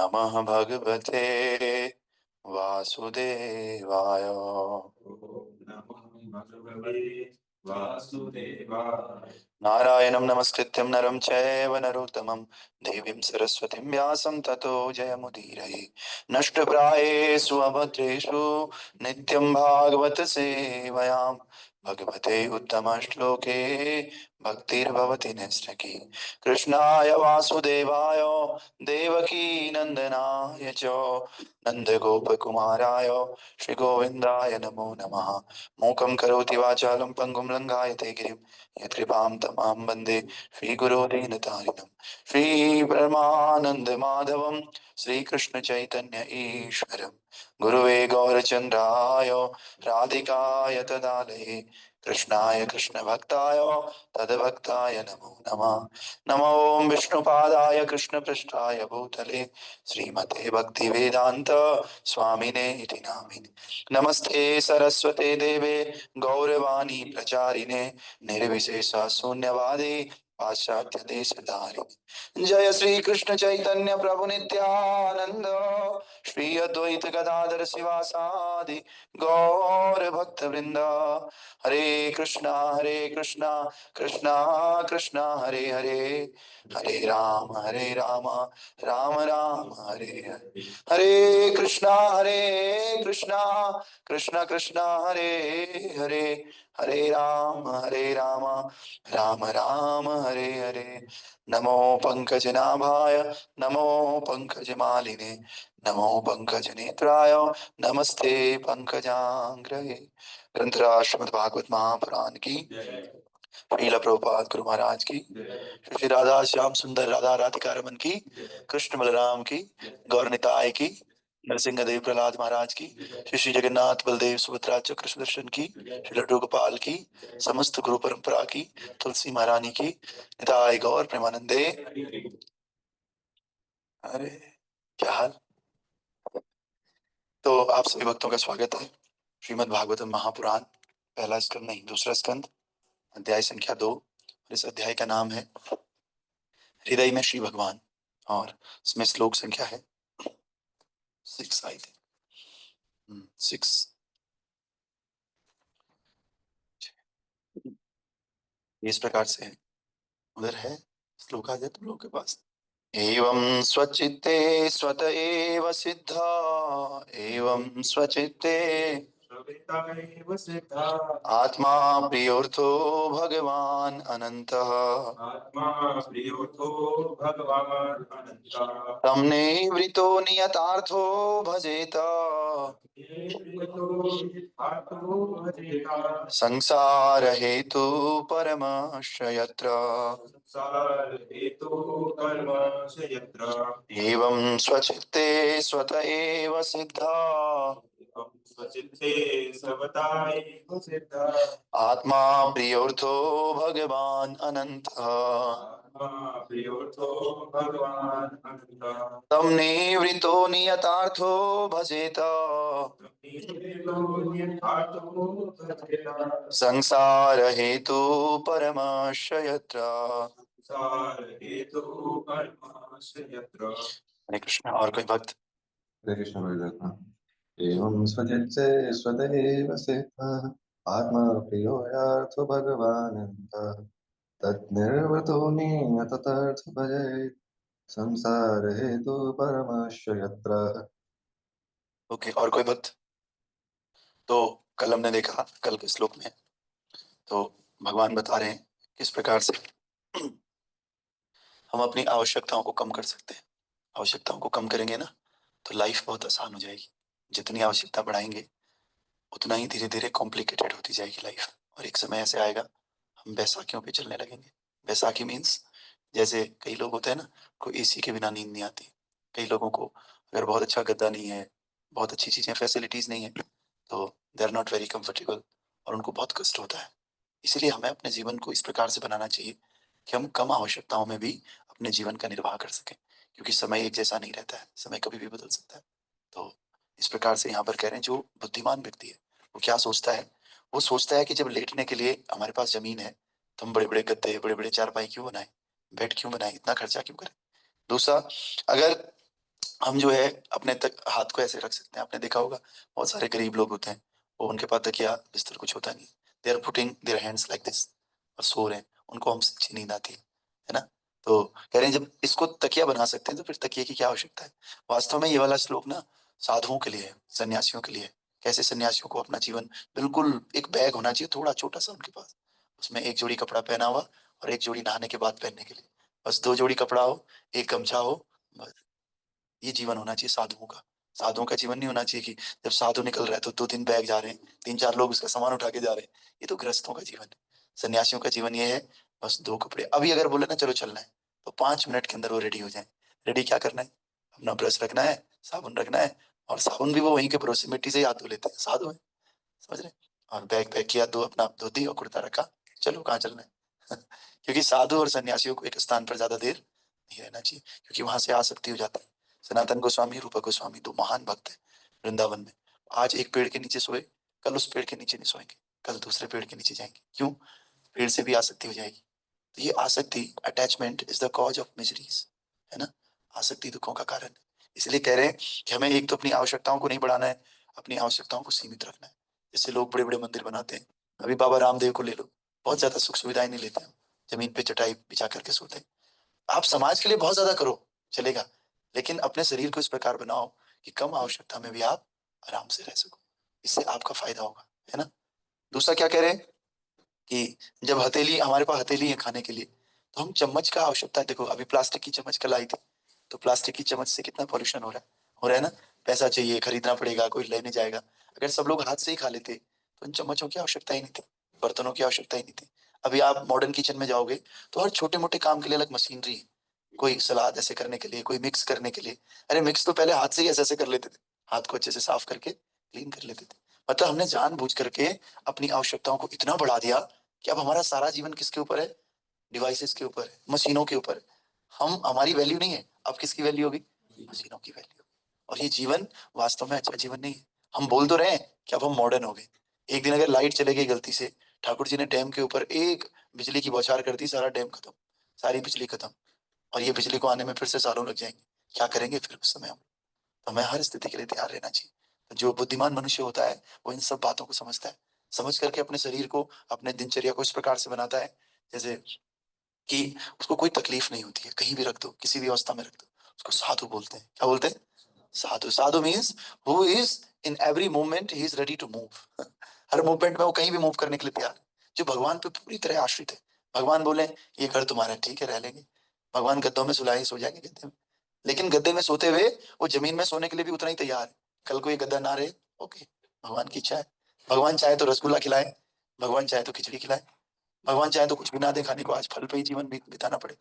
नमः भगवते वासुदेवाय। नारायणं नमस्कृत्यं नरं चैव नरोत्तमं देवीं सरस्वतीं व्यासं ततो जयमुदीरये। नष्टप्रायेषु अभद्रेषु नित्यं भागवत सेवयां भगवते उत्तमश्लोके भक्तिर्भवति नैष्ठिकी। कृष्णाय वासुदेवाय देवकी नंदनाय च नन्दगोपकुमाराय श्रीगोविन्दाय नमो नमः। मूकं करोति वाचालं पङ्गुं लङ्घायते गिरिं यत्कृपां तमां वन्दे श्रीगुरो दीनतारिणं। श्रीपरमानन्दमाधवं श्रीकृष्णचैतन्य ईश्वरं गुरुवे गौरचन्द्राय राधिकाय तदालये कृष्णाय कृष्णभक्ताय तद्भक्ताय नमो नमः। नमो विष्णुपादाय कृष्णपृष्ठाय भूतले श्रीमते भक्तिवेदान्त स्वामिने इति नामिने। नमस्ते सरस्वते देवे गौरवाणी प्रचारिणे निर्विशेष शून्यवादी पाश्चात्य देशधारिणे। जय श्री कृष्ण चैतन्य प्रभु नित्यानंद श्री अद्वैत गदाधर शिवासादि गौर भक्त वृंद। हरे कृष्णा कृष्णा कृष्णा हरे हरे, हरे राम राम राम हरे हरे। हरे कृष्णा कृष्ण कृष्ण हरे हरे, हरे राम राम राम हरे हरे। नमो पंकजनाभाय नमो पंकजमालिने नमो पंकजनेत्राय नमस्ते पंकजांग्रहे। ग्रंथराज श्रीमद् भागवत महापुराण की, श्रील प्रभुपाद गुरु महाराज की, श्री राधा श्याम सुंदर राधा राधिका रमन की, कृष्ण बलराम की, गौरनिताय की, नरसिंह देव प्रहलाद महाराज की, श्री श्री जगन्नाथ बलदेव सुभद्रा चक्र सुदर्शन की, श्री लड्डू गोपाल की, समस्त गुरु परंपरा की, तुलसी महारानी की, निताय गौर प्रेमानंदे। अरे क्या हाल। तो आप सभी भक्तों का स्वागत है श्रीमद् भागवतम महापुराण पहला स्कंद नहीं दूसरा स्कंद अध्याय संख्या 2। इस अध्याय का नाम है हृदय में श्री भगवान और इसमें श्लोक संख्या है 6 आई थिंक 6। इस प्रकार से उधर है श्लोक आ जाए तुम लोग के पास। एवं स्वचित्ते स्वत एव सिद्धा एवं स्वचित्ते आत्मा प्रियोर्थो भगवान अनंतः तम निवृतो नियतार्थो भजेत संसार हेतु परमश्च यत्र एवं स्वचित्ते स्वत एव सिद्धा आत्मा प्रियोर्थो भगवान अनंतः तम निवृतो नियतार्थो भजेत संसार हेतु परमश्च यत्र। हरे कृष्ण। और कोई भक्त? हरे कृष्ण भगवान। एवं स्वचित्ते स्वतएव सिद्धः आत्मा प्रियो यार्थो भगवानन्तः तन्निर्वृतो नियततर्थ भजेत् संसार हेतु परमश्च यत्र। ओके, और कोई भक्त? तो कल हमने देखा, कल के श्लोक में तो भगवान बता रहे हैं किस प्रकार से हम अपनी आवश्यकताओं को कम कर सकते हैं। आवश्यकताओं को कम करेंगे ना तो लाइफ बहुत आसान हो जाएगी। जितनी आवश्यकता बढ़ाएंगे उतना ही धीरे धीरे कॉम्प्लिकेटेड होती जाएगी लाइफ। और एक समय ऐसे आएगा हम बैसाखियों पे चलने लगेंगे। बैसाखी मीन्स जैसे कई लोग होते हैं ना, कोई एसी के बिना नींद नहीं आती। कई लोगों को अगर बहुत अच्छा गद्दा नहीं है, बहुत अच्छी चीजें फैसिलिटीज नहीं है, तो they are not very comfortable और उनको बहुत कष्ट होता है। इसीलिए हमें अपने जीवन को इस प्रकार से बनाना चाहिए कि हम कम आवश्यकताओं में भी अपने जीवन का निर्वाह कर सकें, क्योंकि समय एक जैसा नहीं रहता है, समय कभी भी बदल सकता है। तो इस प्रकार से यहाँ पर कह रहे हैं जो बुद्धिमान व्यक्ति है वो क्या सोचता है, वो सोचता है कि जब लेटने के लिए हमारे पास जमीन है तो हम बड़े बड़े गद्दे बड़े बड़े चारपाई क्यों बनाए, बेड क्यों बनाए, इतना खर्चा क्यों करें। दूसरा, अगर हम जो है अपने तक हाथ को ऐसे रख सकते हैं। आपने देखा होगा बहुत सारे गरीब लोग होते हैं, वो उनके पास तकिया बिस्तर कुछ होता नहीं, they are putting their hands like this और सो रहे हैं, उनको हमसे अच्छी नींद आती है ना। तो कह रहे हैं जब इसको तकिया बना सकते हैं तो फिर तकिए की क्या आवश्यकता है। वास्तव में ये वाला श्लोक ना साधुओं के लिए है, सन्यासियों के लिए है। कैसे सन्यासियों को अपना जीवन बिल्कुल एक बैग होना चाहिए थोड़ा छोटा सा उनके पास, उसमें एक जोड़ी कपड़ा पहना हुआ और एक जोड़ी नहाने के बाद पहनने के लिए, बस दो जोड़ी कपड़ा हो, एक गमछा हो, बस ये जीवन होना चाहिए साधुओं का। साधुओं का जीवन नहीं होना चाहिए कि जब साधु निकल रहा है तो दो तीन बैग जा रहे हैं, तीन चार लोग उसका सामान उठा के जा रहे हैं। ये तो गृहस्थों का जीवन है। सन्यासियों का जीवन ये है, बस दो कपड़े। अभी अगर बोले ना चलो चलना है तो 5 मिनट के अंदर वो रेडी हो जाए। रेडी क्या करना है, अपना ब्रश रखना है, साबुन रखना है, और साबुन भी वो वहीं के पड़ोसी मिट्टी से ही हाथ धो लेते हैं, साधु है, समझ रहे हैं? और बैग पैक किया, दो अपना धोती और कुर्ता रखा, चलो कहाँ चलना है। क्योंकि साधु और सन्यासियों को एक स्थान पर ज्यादा देर नहीं रहना चाहिए, क्योंकि वहां से आसक्ति हो जाता है। सनातन गोस्वामी, रूपा गोस्वामी दो महान भक्त हैं वृंदावन में। आज एक पेड़ के नीचे सोए, कल उस पेड़ के नीचे नहीं सोएंगे, कल दूसरे पेड़ के नीचे जाएंगे। क्यों? पेड़ से भी आसक्ति हो जाएगी। तो ये आसक्ति, attachment is the cause of miseries, है ना। आसक्ति दुखों का कारण है। इसलिए कह रहे हैं कि हमें एक तो अपनी आवश्यकताओं को नहीं बढ़ाना है, अपनी आवश्यकताओं को सीमित रखना है। जैसे लोग बड़े बड़े मंदिर बनाते हैं, अभी बाबा रामदेव को ले लो, बहुत ज्यादा सुख सुविधाएं नहीं लेते हैं, जमीन पे चटाई बिछा करके सोते हैं। आप समाज के लिए बहुत ज्यादा करो, चलेगा, लेकिन अपने शरीर को इस प्रकार बनाओ कि कम आवश्यकता में भी आप आराम से रह सको, इससे आपका फायदा होगा, है ना। दूसरा क्या कह रहे हैं कि जब हथेली, हमारे पास हथेली है खाने के लिए, तो हम चम्मच का आवश्यकता है। देखो अभी प्लास्टिक की चम्मच कल आई थी, तो प्लास्टिक की चम्मच से कितना पॉल्यूशन हो रहा है ना। पैसा चाहिए, खरीदना पड़ेगा, कोई लेने जाएगा। अगर सब लोग हाथ से ही खा लेते तो इन चम्मचों की आवश्यकता ही नहीं थी, बर्तनों की आवश्यकता ही नहीं थी। अभी आप मॉडर्न किचन में जाओगे तो हर छोटे मोटे काम के लिए अलग मशीनरी है, कोई सलाद ऐसे करने के लिए, कोई मिक्स करने के लिए। अरे मिक्स तो पहले हाथ से ही ऐसे ऐसे कर लेते थे, हाथ को अच्छे से साफ करके क्लीन कर लेते थे। मतलब हमने जानबूझ करके अपनी आवश्यकताओं को इतना बढ़ा दिया कि अब हमारा सारा जीवन किसके ऊपर है, डिवाइसेस के ऊपर है, मशीनों के ऊपर है। हम, हमारी वैल्यू नहीं है, अब किसकी वैल्यू होगी, मशीनों की वैल्यू। और ये जीवन वास्तव में अच्छा जीवन नहीं है। हम बोल तो रहे हैं कि अब हम मॉडर्न हो गए, एक दिन अगर लाइट चले गई गलती से, ठाकुर जी ने डैम के ऊपर एक बिजली की बौछार कर दी, सारा डैम खत्म, सारी बिजली खत्म, और ये बिजली को आने में फिर से सालों लग जाएंगे। क्या करेंगे फिर उस समय हम? तो हमें हर स्थिति के लिए तैयार रहना चाहिए। तो जो बुद्धिमान मनुष्य होता है वो इन सब बातों को समझता है, समझ करके अपने शरीर को, अपने दिनचर्या को इस प्रकार से बनाता है जैसे कि उसको कोई तकलीफ नहीं होती है, कहीं भी रख दो, किसी भी अवस्था में रख दो। उसको साधु बोलते हैं। क्या बोलते हैं? Sadhu. Sadhu means who is in every moment he is ready to move. हर मूवमेंट में वो कहीं भी मूव करने के लिए तैयार है, जो भगवान पे पूरी तरह आश्रित है। भगवान बोले ये घर तुम्हारा है, ठीक है, रह लेंगे। भगवान गद्दों में सुलाए, सो जाएंगे गद्दे में, लेकिन गद्दे में सोते हुए वो जमीन में सोने के लिए भी उतना ही तैयार है। कल को ये गद्दा ना रहे, ओके, भगवान की इच्छा है। भगवान चाहे तो रसगुल्ला खिलाए, भगवान चाहे तो खिचड़ी खिलाए, भगवान चाहे तो कुछ भी ना दे खाने को, आज फल पे ही जीवन बिताना पड़े।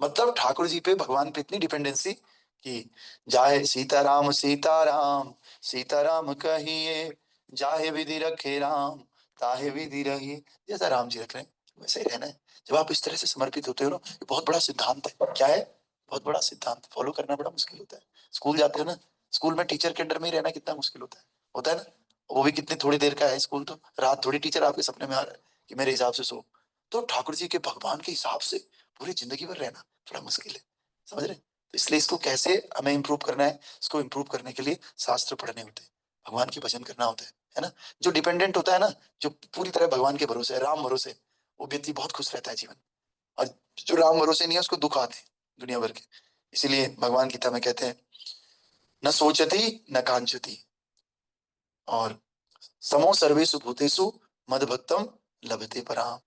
मतलब ठाकुर जी पे, भगवान पे इतनी डिपेंडेंसी कि जाहे सीताराम सीताराम, सीताराम कहिए, जाहे विधि रखे राम, ताहे विधि रही। जैसा राम जी रख रहे हैं वैसे ही रहना है। जब आप इस तरह से समर्पित होते हो ना, ये बहुत बड़ा सिद्धांत है। क्या है? बहुत बड़ा सिद्धांत, फॉलो करना बड़ा मुश्किल होता है। स्कूल जाते हो ना, स्कूल में टीचर के अंडर में ही रहना कितना मुश्किल होता है ना। वो भी कितनी थोड़ी देर का है स्कूल, तो रात थोड़ी टीचर आपके सपने में आ रहा है कि मेरे हिसाब से सो। तो ठाकुर जी के, भगवान के हिसाब से पूरी जिंदगी भर रहना थोड़ा मुश्किल है, समझ रहे हैं? तो इसलिए इसको कैसे हमें इंप्रूव करना है, इसको इंप्रूव करने के लिए शास्त्र पढ़ने होते हैं, भगवान के भजन करना होता है ना। जो डिपेंडेंट होता है ना, जो पूरी तरह भगवान के भरोसे है, राम भरोसे, वो व्यक्ति बहुत खुश रहता है जीवन। और जो राम भरोसे नहीं है उसको दुख आते हैं दुनिया भर के। इसीलिए भगवान गीता में कहते हैं न सोचती न कांचती, और समो सर्वेषु भूतेषु मद भक्तम लभते पराम।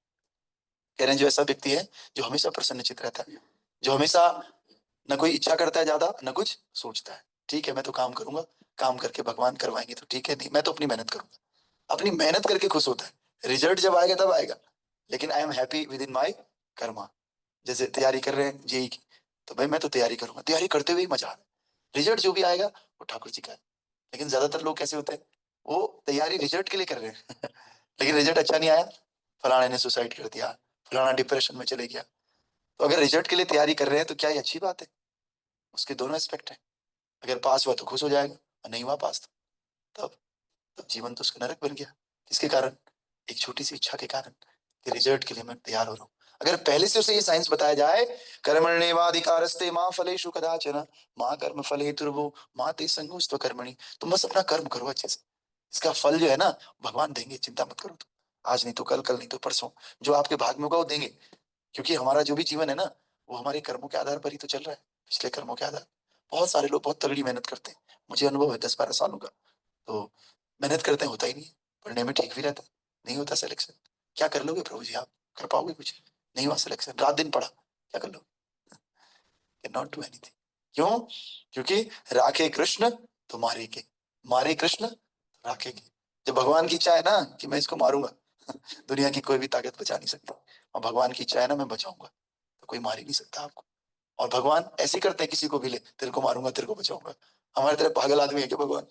कह रहे हैं जो ऐसा व्यक्ति है जो हमेशा प्रसन्नचित रहता है, जो हमेशा न कोई इच्छा करता है ज्यादा, न कुछ सोचता है। ठीक है, मैं तो काम करूंगा, काम करके भगवान करवाएंगे तो ठीक है, नहीं मैं तो अपनी मेहनत करूंगा। अपनी मेहनत करके खुश होता है, रिजल्ट जब आएगा तब आएगा, लेकिन I am happy within my karma. जैसे तैयारी कर रहे हैं जेई की, तो भाई मैं तो तैयारी करूंगा, तैयारी करते हुए ही मजा आ रहा है। रिजल्ट जो भी आएगा वो ठाकुर जी का है। लेकिन ज्यादातर लोग कैसे होते हैं, वो तैयारी रिजल्ट के लिए कर रहे हैं, लेकिन रिजल्ट अच्छा नहीं आया, फलाने ने सुसाइड कर दिया, फलाना डिप्रेशन में चले गया। तो अगर रिजल्ट के लिए तैयारी कर रहे हैं तो क्या ये अच्छी बात है? उसके दोनों एस्पेक्ट हैं। अगर पास हुआ तो खुश हो जाएगा, और नहीं हुआ पास तो तब तब जीवन तो उसका नरक बन गया। किसके कारण? एक छोटी सी इच्छा के कारण कि रिजल्ट के लिए मैं तैयार हो रहा हूँ। अगर पहले से उसे ये साइंस बताया जाए, कर्मण्येवाधिकारस्ते मां फलेषु कदाचन मां कर्म फलेतुर्भुः मां ते संगोऽस्त्व कर्मणि। तुम बस अपना कर्म करो अच्छे से, इसका फल जो है ना भगवान देंगे, चिंता मत करो तुम। आज नहीं तो कल, कल नहीं तो परसों, जो आपके भाग में होगा वो देंगे। क्योंकि हमारा जो भी जीवन है ना, वो हमारे कर्मों के आधार पर ही तो चल रहा है, पिछले कर्मों के आधार। बहुत सारे लोग बहुत तगड़ी मेहनत करते हैं, मुझे अनुभव है 10-12 सालों का। तो मेहनत करते हैं, होता ही नहीं है, पढ़ने में ठीक भी रहता है, नहीं होता सिलेक्शन। क्या कर लोगे प्रभु जी आप, कर पाओगे कुछ? नहीं हुआ सिलेक्शन, रात दिन पढ़ा, क्या कर लोगे? Can not do anything. क्यों? क्योंकि राखे कृष्ण तो मारेंगे, मारे कृष्ण तो राखेंगे। जब भगवान की इच्छा है ना कि मैं इसको मारूंगा, दुनिया की कोई भी ताकत बचा नहीं सकती। और भगवान की इच्छा है ना मैं बचाऊंगा, तो कोई मार ही नहीं सकता आपको। और भगवान ऐसे ही करते हैं, किसी को भी ले, तेरे को मारूंगा तेरे को बचाऊंगा। हमारे तरह पागल आदमी है क्या भगवान?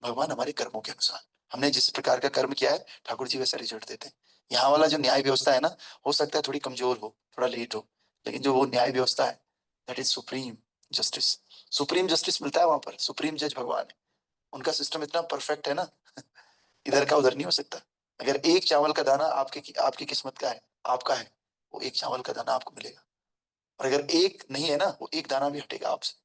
भगवान हमारे कर्मों के अनुसार, हमने जिस प्रकार का कर्म किया है ठाकुर जी वैसा रिजल्ट देते हैं। यहाँ वाला जो न्याय व्यवस्था है ना, हो सकता है थोड़ी कमजोर हो, थोड़ा लेट हो, लेकिन जो वो न्याय व्यवस्था है, that is supreme justice. Supreme justice मिलता है वहां पर, सुप्रीम जज भगवान है। उनका सिस्टम इतना परफेक्ट है ना, इधर का उधर नहीं हो सकता। अगर एक चावल का दाना आपके आपकी किस्मत का है, आपका है, वो एक चावल का दाना आपको मिलेगा। और अगर एक नहीं है ना, वो एक दाना भी हटेगा आपसे।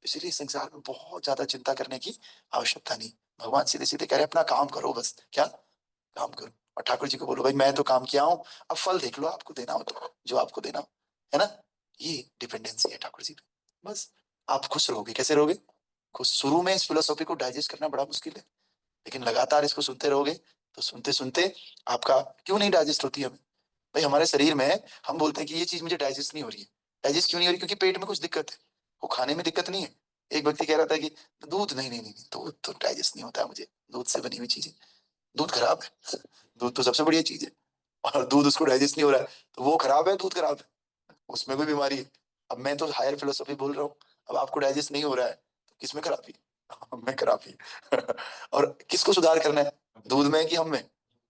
इसीलिए संसार में बहुत ज्यादा चिंता करने की आवश्यकता नहीं। भगवान सीधे सीधे कह रहे हैं, अपना काम करो बस। क्या काम करो? और ठाकुर जी को बोलो, भाई मैं तो काम किया हूँ, अब फल देख लो, आपको देना हो तो, जो आपको देना हो, है ना। ये डिपेंडेंसी है ठाकुर जी पे। बस आप खुश रहोगे। कैसे रहोगे खुश? शुरू में इस फिलोसॉफी को डाइजेस्ट करना बड़ा मुश्किल है, लेकिन लगातार इसको सुनते रहोगे तो सुनते सुनते आपका, क्यों नहीं डाइजेस्ट होती है हमें? भाई हमारे शरीर में हम बोलते हैं कि ये चीज मुझे डाइजेस्ट नहीं हो रही है। डाइजेस्ट क्यों नहीं हो रही? क्योंकि पेट में कुछ दिक्कत है। वो खाने में दिक्कत नहीं है। एक व्यक्ति कह रहा था कि दूध नहीं नहीं नहीं नहीं, दूध तो डाइजेस्ट नहीं होता है मुझे, दूध से बनी हुई चीजें। दूध खराब है, दूध तो सबसे बढ़िया चीज है। और दूध उसको डाइजेस्ट नहीं हो रहा है, तो वो खराब है, दूध खराब है, उसमें कोई बीमारी है। अब मैं तो हायर फिलोसॉफी बोल रहा हूँ, अब आपको डाइजेस्ट नहीं हो रहा है तो किसमें खराबी? मैं खराबी। और किसको सुधार करना है, दूध में कि हम में?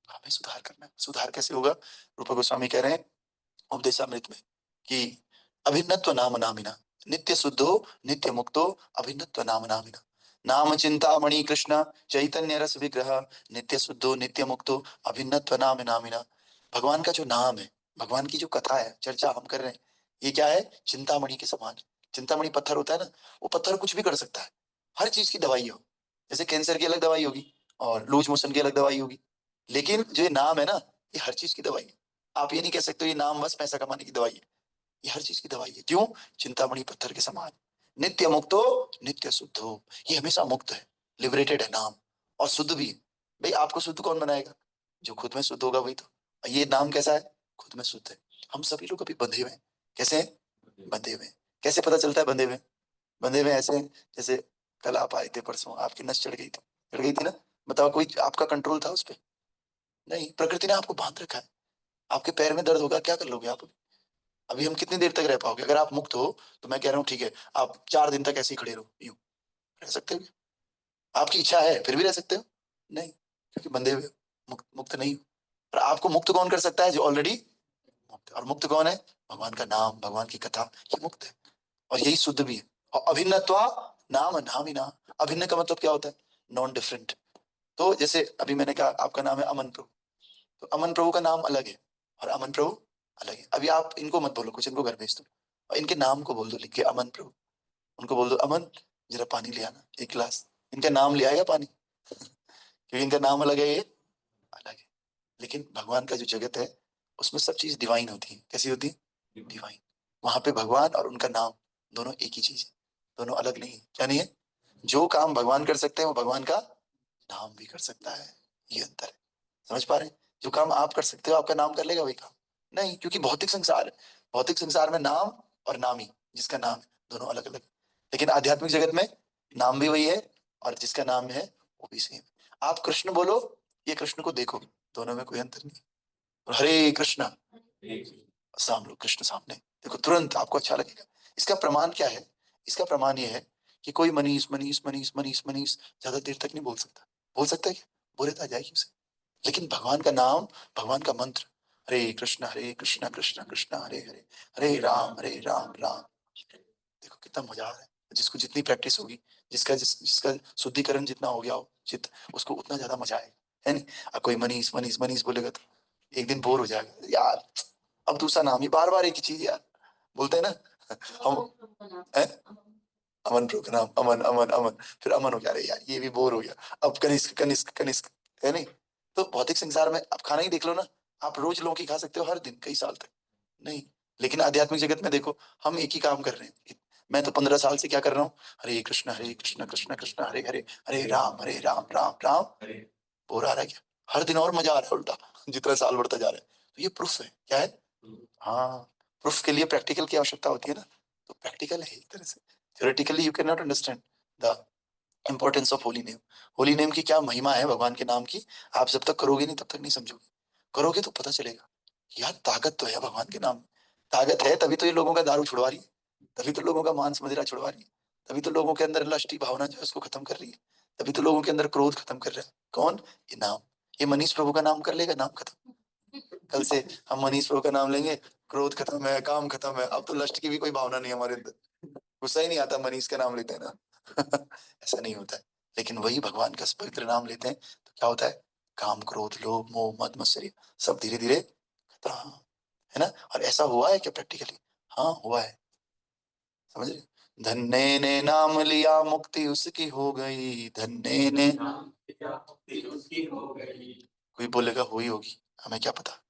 हमें सुधार करना है। सुधार कैसे होगा? रूपा गोस्वामी कह रहे हैं उपदेशामृत में कि अभिन्नत्व नाम नामिना नित्य शुद्धो नित्य मुक्तो अभिन्नत्व नाम नामिना नाम चिंतामणि कृष्ण चैतन्य रस विग्रह नित्य शुद्धो नित्य मुक्तो अभिन्नत्व नाम नामिना। भगवान का जो नाम है, भगवान की जो कथा है, चर्चा हम कर रहे हैं, ये क्या है? चिंतामणि के समान। चिंतामणि पत्थर होता है ना, वो पत्थर कुछ भी कर सकता है, हर चीज की दवाई हो। जैसे कैंसर की अलग दवाई होगी और लूज मोशन की अलग दवाई होगी, लेकिन जो ये नाम है ना, ये हर चीज की दवाई है। आप ये नहीं कह सकते ये नाम बस पैसा कमाने की दवाई है, ये हर चीज की दवाई है। क्यों? चिंतामणि पत्थर के समान। नित्य मुक्तो नित्य शुद्ध हो, ये हमेशा मुक्त है, लिबरेटेड है नाम, और शुद्ध भी है। भाई आपको शुद्ध कौन बनाएगा? जो खुद में शुद्ध होगा वही तो। ये नाम कैसा है? खुद में शुद्ध है। हम सभी लोग अभी बंधे हुए हैं। कैसे हैं? बंधे हुए हैं। कैसे पता चलता है बंधे हुए हैं? बंधे हुए ऐसे हैं, जैसे कल आप आए थे, परसों आपकी नस चढ़ गई थी, चढ़ गई थी ना, बताओ कोई आपका कंट्रोल था उस पर? नहीं, प्रकृति ने आपको बांध रखा है। आपके पैर में दर्द होगा, क्या कर लोगे आप? अभी हम कितनी देर तक रह पाओगे? अगर आप मुक्त हो तो मैं कह रहा हूँ ठीक है, आप 4 दिन तक ऐसे ही खड़े रहो, यूं रह सकते हो क्या? आपकी इच्छा है फिर भी रह सकते हो? नहीं, क्योंकि बंधे हुए हो, मुक्त मुक्त नहीं हो। और आपको मुक्त कौन कर सकता है? जो ऑलरेडी मुक्त है। और मुक्त कौन है? भगवान का नाम, भगवान की कथा, ये मुक्त है। और यही शुद्ध भी है। और अभिन्नत्वा नाम नाम ही ना। अभिन्न का मतलब क्या होता है? Non different. तो जैसे अभी मैंने कहा आपका नाम है अमन प्रभु, तो अमन प्रभु का नाम अलग है और अमन प्रभु अलग है। अभी आप इनको मत बोलो कुछ, इनको घर भेज दो और इनके नाम को बोल दो लिख के, अमन प्रभु। उनको बोल दो अमन जरा पानी ले आना 1 गिलास। इनका नाम ले आएगा पानी, क्योंकि इनका नाम अलग है, ये अलग है। लेकिन भगवान का जो जगत है उसमें सब चीज डिवाइन होती है। कैसी होती है? डिवाइन। वहां पे भगवान और उनका नाम दोनों एक ही चीज है, दोनों अलग नहीं है। क्या नहीं है? जो काम भगवान कर सकते हैं वो भगवान का नाम भी कर सकता है, ये अंतर है। समझ पा रहे हैं? जो काम आप कर सकते हो आपका नाम कर लेगा वही काम नहीं, क्योंकि भौतिक संसार है। भौतिक संसार में नाम और नामी, जिसका नाम है, दोनों अलग अलग। लेकिन आध्यात्मिक जगत में नाम भी वही है और जिसका नाम है वो भी सेम। आप कृष्ण बोलो, ये कृष्ण को देखो, दोनों में कोई अंतर नहीं। और हरे कृष्णा, साम लो कृष्ण सामने, देखो तुरंत आपको अच्छा लगेगा। इसका प्रमाण क्या है? इसका प्रमाण ये है कि कोई मनीष मनीष मनीष मनीष मनीष ज्यादा देर तक नहीं बोल सकता। बोल सकता है क्या? बोरियत आ जाएगी उसे। लेकिन भगवान का नाम, भगवान का मंत्र, हरे कृष्णा कृष्णा कृष्णा हरे हरे, हरे राम राम। देखो कितना मजा आ रहा है। जिसको जितनी प्रैक्टिस होगी, जिसका शुद्धिकरण जितना हो गया हो चित्त, उसको उतना ज्यादा मजा आएगा, है नहीं? अब कोई मनीष मनीष मनीष बोलेगा तो एक दिन बोर हो जाएगा यार, अब दूसरा नाम, ये बार बार एक ही चीज यार बोलते हैं ना हम, हैं? अमन प्रभु का नाम, अमन अमन अमन, फिर अमन हो गया, अरे यार ये भी बोर हो गया, अब कनिष्क कनिष्क कनिष्क, है नहीं? तो भौतिक संसार में आप खाना ही देख लो ना, आप रोज लौकी खा सकते हो हर दिन कई साल तक, नहीं। लेकिन आध्यात्मिक जगत में देखो, हम एक ही काम कर रहे हैं। मैं तो 15 साल से क्या कर रहा हूँ, हरे कृष्ण कृष्ण कृष्ण हरे हरे, हरे राम राम राम हरे। बोर आ रहा है क्या? हर दिन और मजा आ रहा है उल्टा, जितना साल बढ़ता जा रहा है। तो ये प्रूफ है, क्या है? हाँ, प्रूफ के लिए प्रैक्टिकल की आवश्यकता होती है ना, तो प्रैक्टिकल है एक तरह से। Theoretically you can not understand the importance of holy name. Holy name की क्या महिमा है भगवान के नाम की, आप जब तक करोगे नहीं तब तक नहीं समझोगे। करोगे तो पता चलेगा, यार ताकत तो है भगवान के नाम में। ताकत है तभी तो ये लोगों का दारू छुड़वा रही है, तभी तो लोगों का मांस मदिरा छुड़वा रही है, तभी तो लोगों के अंदर लष्टी भावना जो है उसको खत्म कर रही है, तभी तो लोगों के अंदर क्रोध खत्म कर रहा है। कौन? ये नाम। ये मनीष प्रभु का नाम कर लेगा, नाम खत्म। कल से हम मनीष प्रभु का नाम लेंगे, क्रोध खत्म है, काम खत्म है, अब तो लस्ट की भी कोई भावना नहीं है हमारे अंदर, गुस्सा ही नहीं आता मनीष का नाम लेते हैं ना। ऐसा नहीं होता है। लेकिन वही भगवान का पवित्र नाम लेते हैं तो क्या होता है, काम क्रोध लोभ मोह मद मत्सर्य सब धीरे धीरे खत्म, है ना? और ऐसा हुआ है क्या प्रैक्टिकली? हाँ हुआ है, समझ रहे? धन्य ने नाम लिया मुक्ति उसकी हो गई, धन्य ने नाम लिया मुक्ति उसकी हो गई। कोई बोलेगा हुई होगी, हमें क्या पता।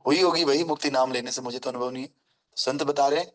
हुई होगी भाई, मुक्ति नाम लेने से, मुझे तो अनुभव नहीं है। तो संत बता रहे हैं,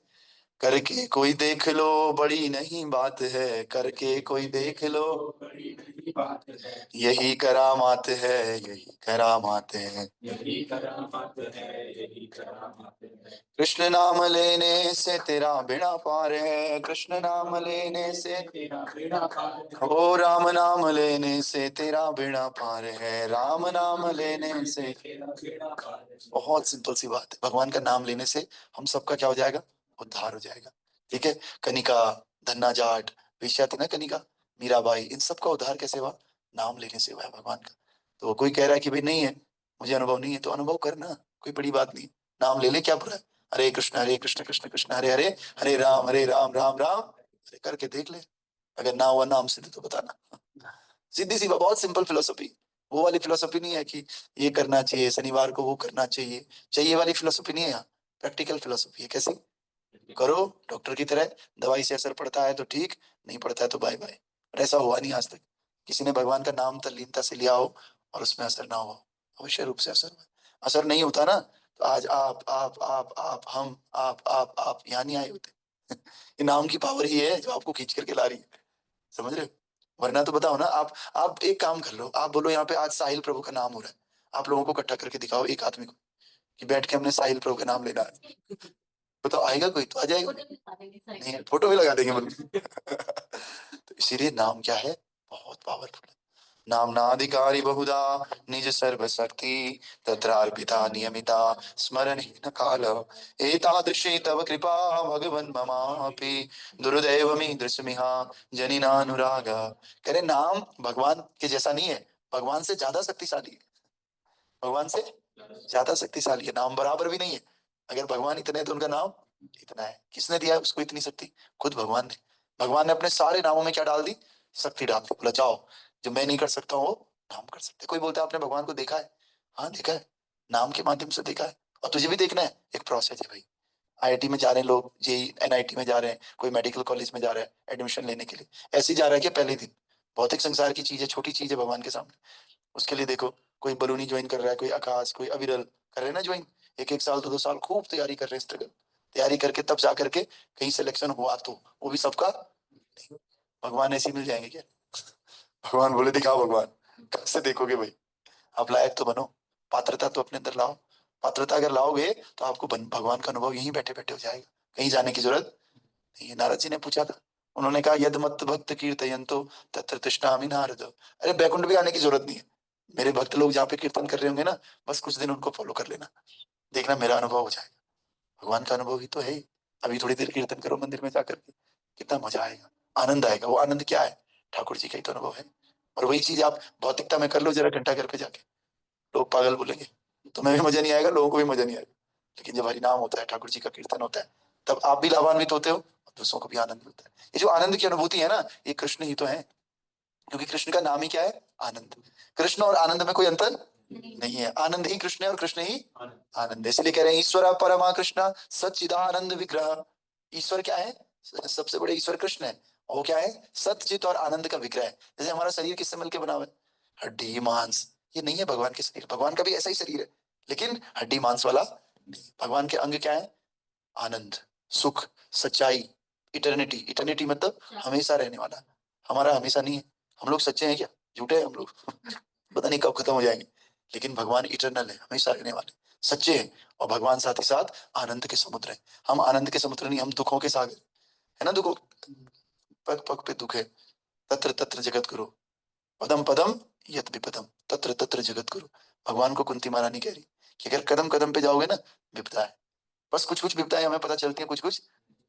करके कोई देख लो बड़ी नहीं बात है, करके कोई देख लो बड़ी नहीं बात है, यही करामात है, यही करामात है, यही करामात है, यही करामात है। कृष्ण नाम लेने से तेरा बेड़ा पार है, कृष्ण नाम लेने से तेरा बेड़ा पार है, ओ राम नाम लेने से तेरा बेड़ा पार है, राम नाम लेने से तेरा बेड़ा पार है। बहुत सिंपल सी बात है, भगवान का नाम लेने से हम सबका क्या हो जाएगा, उद्धार हो जाएगा। ठीक है, कनिका, धन्ना जाट, वेश्या थी ना कनिका, मीराबाई, इन सबका उद्धार कैसे हुआ? नाम लेने से हुआ है भगवान का। तो कोई कह रहा है कि भाई नहीं है, मुझे अनुभव नहीं है, तो अनुभव करना, कोई बड़ी बात नहीं, नाम ले ले, क्या बुरा है? हरे कृष्ण कृष्ण कृष्ण हरे हरे, हरे राम राम राम हरे, करके देख ले। अगर ना हुआ नाम सिद्ध तो बताना। सीधी सी बात, बहुत सिंपल फिलोसफी। वो वाली फिलोसफी नहीं है कि ये करना चाहिए शनिवार को, वो करना चाहिए चाहिए वाली फिलोसफी नहीं है यहाँ। प्रैक्टिकल फिलोसफी है, कैसी? करो डॉक्टर की तरह, दवाई से असर पड़ता है तो ठीक, नहीं पड़ता है तो बाय बाय। और ऐसा हुआ नहीं आज तक किसी ने भगवान का नाम तल्लीनता से लिया हो और उसमें असर ना हो। अवश्य रूप से असर हुआ। असर नहीं होता ना तो आज आप हम आप यहाँ नहीं आए होते। ये नाम की पावर ही है जो आपको खींच करके ला रही है, समझ रहे हो? वरना तो बताओ ना, आप एक काम कर लो, आप बोलो यहाँ पे आज साहिल प्रभु का नाम हो रहा है, आप लोगों को इकट्ठा करके दिखाओ एक आदमी को कि बैठ के हमने साहिल प्रभु का नाम लेना है, बताओ आएगा कोई? तो आ जाएगा नहीं, फोटो भी लगा देंगे मतलब। तो इसीलिए नाम क्या है, बहुत पावरफुल है। नाम नाधिकारी बहुधा निज सर्व शक्ति, तत्रार्पिता नियमिता स्मरण न काल, एतादृशी तव कृपा भगवन् ममापि, दुर्दैवमि दृश्यमिहा जनिनानुराग। कह रहे नाम भगवान के जैसा नहीं है, भगवान से ज्यादा शक्तिशाली है, भगवान से ज्यादा शक्तिशाली है, नाम बराबर भी नहीं है। अगर भगवान इतने हैं तो उनका नाम इतना है। किसने दिया है उसको इतनी शक्ति? खुद भगवान ने। भगवान ने अपने सारे नामों में क्या डाल दी? शक्ति डाल दी। बोला जाओ, जो मैं नहीं कर सकता हूँ वो नाम कर सकते। कोई बोलता है आपने भगवान को देखा है? हाँ देखा है, नाम के माध्यम से देखा है। और तुझे भी देखना है, एक प्रोसेस है भाई। आईआईटी में जा रहे हैं लोग, जेई एनआईटी में जा रहे हैं, कोई मेडिकल कॉलेज में जा रहा है एडमिशन लेने के लिए, ऐसे ही जा रहा है कि पहले दिन? भौतिक संसार की चीज है, छोटी चीज है भगवान के सामने। उसके लिए देखो, कोई बलूनी ज्वाइन कर रहा है, कोई आकाश, कोई अविरल कर रहे हैं ना ज्वाइन, एक एक साल 2 2 साल खूब तैयारी कर रहे हैं, स्ट्रगल तैयारी करके तब जा करके कहीं सिलेक्शन हुआ तो वो भी सबका नहीं। भगवान ऐसे ही मिल जाएंगे क्या? भगवान बोले दिखाओ भगवान, कैसे देखोगे भाई? आप लायक तो बनो, पात्रता तो अपने अंदर लाओ। पात्रता अगर लाओगे तो आपको भगवान का अनुभव यहीं बैठे बैठे हो जाएगा, कहीं जाने की जरूरत नहीं है। नारद जी ने पूछा था, उन्होंने कहा यद मत भक्त कीर्तयन्तो तत्र तृष्णामि नारद। अरे बैकुंठ भी आने की जरूरत नहीं है, मेरे भक्त लोग जहाँ पे कीर्तन कर रहे होंगे ना, बस कुछ दिन उनको फॉलो कर लेना, देखना मेरा अनुभव हो जाएगा। भगवान का अनुभव ही तो है ही। अभी थोड़ी देर कीर्तन करो मंदिर में जाकर के, कितना मजा आएगा, आनंद आएगा। वो आनंद क्या है? ठाकुर जी का ही तो अनुभव है। और वही चीज आप भौतिकता में कर लो जरा घंटा घर पे जाके, लोग पागल बोलेंगे, तुम्हें भी मजा नहीं आएगा, लोगों को भी मजा नहीं आएगा। लेकिन जब हरि नाम होता है, ठाकुर जी का कीर्तन होता है, तब आप भी लाभान्वित होते हो और दूसरों को भी आनंद मिलता है। ये जो आनंद की अनुभूति है ना, ये कृष्ण ही तो है, क्योंकि कृष्ण का नाम ही क्या है? आनंद। कृष्ण और आनंद में कोई अंतर नहीं है। आनंद ही कृष्ण है और कृष्ण ही आनंद है। इसलिए कह रहे हैं ईश्वर परमा कृष्ण सच्चिदानंद विग्रह। ईश्वर क्या है? सबसे बड़े ईश्वर कृष्ण है। और वो क्या है? सच्चित और आनंद का विग्रह है। जैसे हमारा शरीर किससे मिलकर बना हुआ है? हड्डी मांस। ये नहीं है भगवान के शरीर। भगवान का भी ऐसा ही शरीर है, लेकिन हड्डी मांस वाला नहीं। भगवान के अंग क्या है? आनंद, सुख, सच्चाई, इटर्निटी। इटर्निटी मतलब हमेशा रहने वाला। हमारा हमेशा नहीं है। हम लोग सच्चे हैं क्या? झूठे हैं हम लोग। पता नहीं कब खत्म हो जाएंगे। लेकिन भगवान इटर्नल है, हमेशा रहने वाले, सच्चे हैं। और भगवान साथ ही साथ आनंद के समुद्र है। हम आनंद के समुद्र नहीं, हम दुखों के सागर है ना। दुखों, पग पग पे दुख है। तत्र तत्र जगत गुरु, पदम पदम यत विपदम, तत्र तत्र जगत गुरु। भगवान को कुंती महारानी कह रही कि अगर कदम कदम पे जाओगे ना, विपदा है। बस कुछ कुछ विपदाएं हमें पता चलती है, कुछ कुछ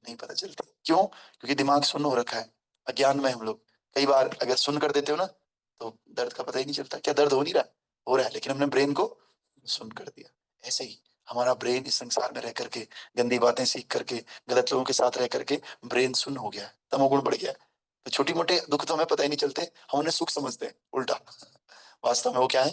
नहीं पता चलती। क्यों? क्योंकि दिमाग सुन्न हो रखा है, अज्ञान में हम लोग। कई बार अगर सुन कर देते हो ना, तो दर्द का पता ही नहीं चलता। क्या दर्द हो नहीं रहा? हो रहा है, लेकिन हमने ब्रेन को सुन कर दिया। ऐसे ही हमारा ब्रेन इस संसार में रह करके, गंदी बातें सीख करके, गलत लोगों के साथ रह करके ब्रेन सुन्न हो गया है, तमोगुण बढ़ गया है। तो छोटी मोटे दुख तो हमें पता ही नहीं चलते, हम उन्हें सुख समझते हैं उल्टा। वास्तव में वो क्या है?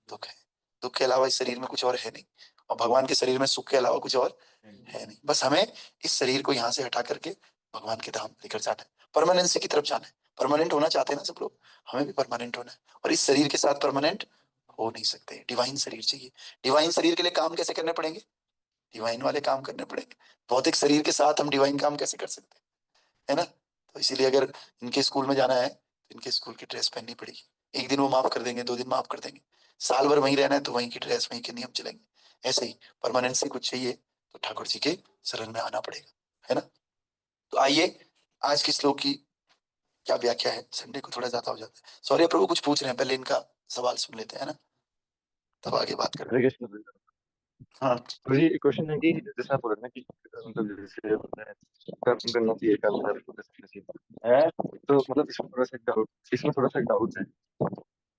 दुख है। दुख के अलावा इस शरीर में कुछ और है नहीं। और भगवान के शरीर में सुख के अलावा कुछ और है नहीं। बस हमें इस शरीर को यहाँ से हटा करके भगवान के धाम लेकर जाना है, परमानेंसी की तरफ जाना है। परमानेंट होना चाहते हैं ना सब लोग, हमें भी परमानेंट होना है। और इस शरीर के साथ परमानेंट हो नहीं सकते, डिवाइन शरीर चाहिए। डिवाइन शरीर के लिए काम कैसे करने पड़ेंगे? डिवाइन वाले काम करने पड़ेंगे। भौतिक शरीर के साथ हम डिवाइन काम कैसे कर सकते हैं, है ना। तो इसीलिए अगर इनके स्कूल में जाना है तो इनके स्कूल की ड्रेस पहननी पड़ेगी। एक दिन वो माफ कर देंगे, 2 दिन माफ कर देंगे। साल भर वहीं रहना है तो वहीं की ड्रेस, वहीं के नियम चलेंगे। ऐसे ही परमानेंसी कुछ चाहिए तो ठाकुर जी के शरण में आना पड़ेगा, है ना। तो आइए आज के श्लोक की क्या व्याख्या है। संडे को थोड़ा ज्यादा हो जाता है। सॉरी प्रभु, कुछ पूछ रहे हैं, पहले इनका सवाल सुन लेते हैं ना, तब आगे बात करें। हरे कृष्ण। हाँ, तो ये क्वेश्चन है कि जैसे आप बोल रहे हैं ना कि मतलब जैसे होता है कर्म करना चाहिए, कर्म करना चाहिए है, तो मतलब इसमें थोड़ा सा डाउट है।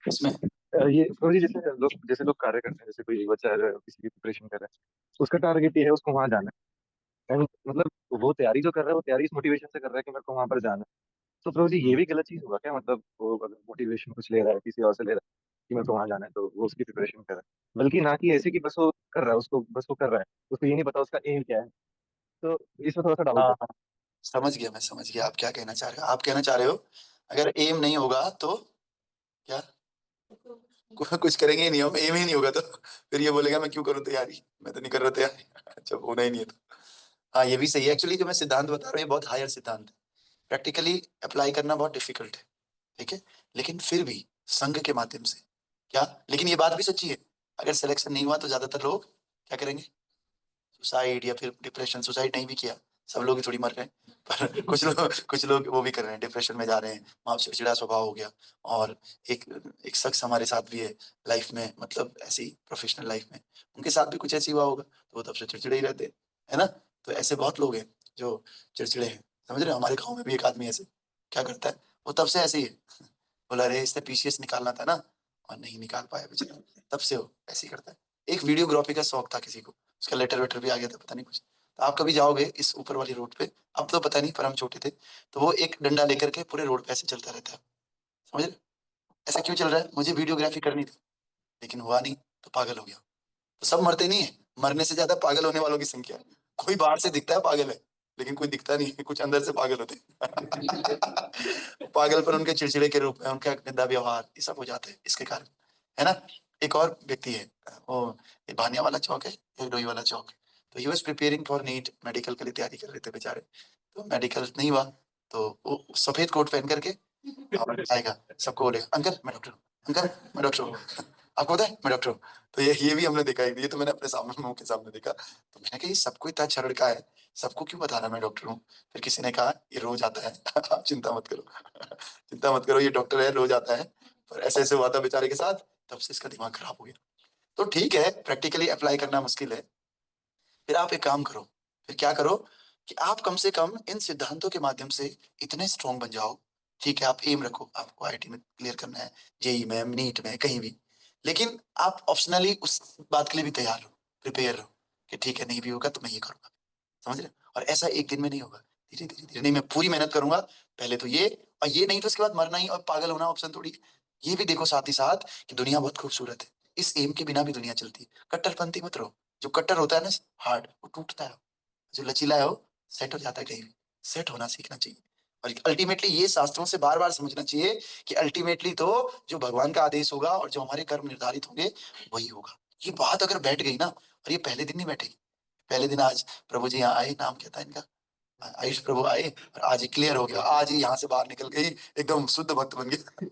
इसमें ये प्रभु जी जैसे लोग कार्य करते हैं, जैसे कोई बच्चा किसी की प्रिपरेशन कर रहा है, उसका टारगेट ये है उसको वहां जाना है। And मतलब वो तैयारी जो कर रहा है वो तैयारी इस मोटिवेशन से कर रहा है कि मेरे को वहां पर जाना है। तो प्रभु जी ये भी गलत चीज होगा क्या? मतलब वो अगर मोटिवेशन कुछ ले रहा है किसी और से ले रहा है कि मेरे को वहां जाना है, तो वो उसकी प्रिपरेशन कर रहा है, बल्कि ना कि ऐसे कि बस वो कर रहा है, उसको बस वो कर रहा है, उसको ये नहीं पता उसका एम क्या है। तो इसमें थोड़ा सा डाउट है। हाँ, समझ गया, मैं समझ गया आप क्या कहना चाह रहे हो। आप कहना चाह रहे हो अगर एम नहीं होगा तो क्या, कुछ करेंगे ही नहीं हम, एम ही नहीं होगा तो फिर ये बोलेगा मैं क्यों करूं तैयारी, मैं तो नहीं कर रहा तैयारी। जब होना ही नहीं है तो। हाँ, ये भी सही है। एक्चुअली जो मैं सिद्धांत बता रहा हूँ ये बहुत हायर सिद्धांत है, प्रैक्टिकली अप्लाई करना बहुत डिफिकल्ट है, ठीक है। लेकिन फिर भी संघ के माध्यम से क्या, लेकिन ये बात भी सच्ची है, अगर सिलेक्शन नहीं हुआ तो ज्यादातर लोग क्या करेंगे? सुसाइड, या फिर डिप्रेशन। सुसाइड नहीं भी किया, सब लोग ही थोड़ी मर रहे हैं, पर कुछ लोग वो भी कर रहे हैं, डिप्रेशन में जा रहे हैं, वहां चिड़चिड़ा स्वभाव हो गया। और एक एक शख्स हमारे साथ भी है लाइफ में, मतलब ऐसी प्रोफेशनल लाइफ में, उनके साथ भी कुछ ऐसी हुआ होगा, तो वो तब से चिड़चिड़े ही रहते हैं, है ना। तो ऐसे बहुत लोग हैं जो चिड़चिड़े हैं, समझ रहे हो। हमारे गाँव में भी एक आदमी ऐसे क्या करता है, वो तब से ऐसे ही है। बोला अरे इसने पीसीएस निकालना था ना, और नहीं निकाल पाया बेचारा, तब से वो ऐसे ही करता है। एक वीडियोग्राफी का शौक था किसी को, उसका लेटर वेटर भी आ गया था, पता नहीं कुछ। तो आप कभी जाओगे इस ऊपर वाली रोड पे, अब तो पता नहीं, पर हम छोटे थे, तो वो एक डंडा लेकर के पूरे रोड पे ऐसे चलता रहता है, समझ रहे? ऐसा क्यों चल रहा है? मुझे वीडियोग्राफी करनी थी, लेकिन हुआ नहीं, तो पागल हो गया। तो सब मरते नहीं है, मरने से ज्यादा पागल होने वालों की संख्या है। कोई बाहर से दिखता है पागल है, लेकिन कोई दिखता नहीं है, कुछ अंदर से पागल होते हैं। पागल पर उनके चिड़चिड़े के रूप में, उनका गंदा व्यवहार, ये सब हो जाते हैं इसके कारण, है ना। एक और व्यक्ति है, वो ये भानिया वाला चौक है, ये डोई वाला चौक है। तो he was preparing for NEET, medical के लिए तैयारी कर रहे थे बेचारे। तो मेडिकल नहीं हुआ, तो वो सफेद कोट पहन करके और आएगा, सबको बोलेगा अंकल मैं डॉक्टर हूँ, अंकल मैं डॉक्टर हूँ। आपको पता है मैं डॉक्टर हूँ। तो ये भी हमने देखा है, ये तो मैंने अपने सामने, मुंह के सामने देखा। तो मैंने कहा ये सबको इतना अच्छा लड़का है, सबको क्यों बता रहा मैं डॉक्टर हूँ। फिर किसी ने कहा ये रोज आता है। आप चिंता मत करो, चिंता मत करो, ये डॉक्टर है, रोज आता है। पर ऐसे ऐसे हुआ था बेचारे के साथ, तब से इसका दिमाग खराब हो गया। तो ठीक है, प्रैक्टिकली अप्लाई करना मुश्किल है। फिर आप एक काम करो, फिर क्या करो कि आप कम से कम इन सिद्धांतों के माध्यम से इतने स्ट्रांग बन जाओ। ठीक है, आप एम रखो, आपको आईआईटी में क्लियर करना है, जेई में, नीट में, कहीं भी। लेकिन आप ऑप्शनली उस बात के लिए भी तैयार रहो, प्रिपेयर रहो कि ठीक है नहीं भी होगा तो मैं ये करूंगा, समझ रहे हो? और ऐसा एक दिन में नहीं होगा, धीरे धीरे धीरे। नहीं मैं पूरी मेहनत करूंगा पहले तो ये, और ये नहीं तो उसके बाद मरना ही और पागल होना ऑप्शन थोड़ी है। ये भी देखो साथ ही साथ कि दुनिया बहुत खूबसूरत है, इस एम के बिना भी दुनिया चलती है। कट्टरपंथी मत रहो। जो कट्टर होता है ना हार्ड, वो टूटता है। जो लचीला है वो सेट हो जाता है। कहीं भी सेट होना सीखना चाहिए। और अल्टीमेटली ये शास्त्रों से बार बार समझना चाहिए कि अल्टीमेटली तो जो भगवान का आदेश होगा और जो हमारे कर्म निर्धारित होंगे वही होगा। ये बात अगर बैठ गई ना, और ये पहले दिन नहीं बैठेगी। पहले दिन आज प्रभु जी यहाँ आए, नाम क्या था इनका, आयुष प्रभु आए, और आज ही क्लियर हो गया, आज ही यहाँ से बाहर निकल गई, एकदम शुद्ध भक्त बन गया।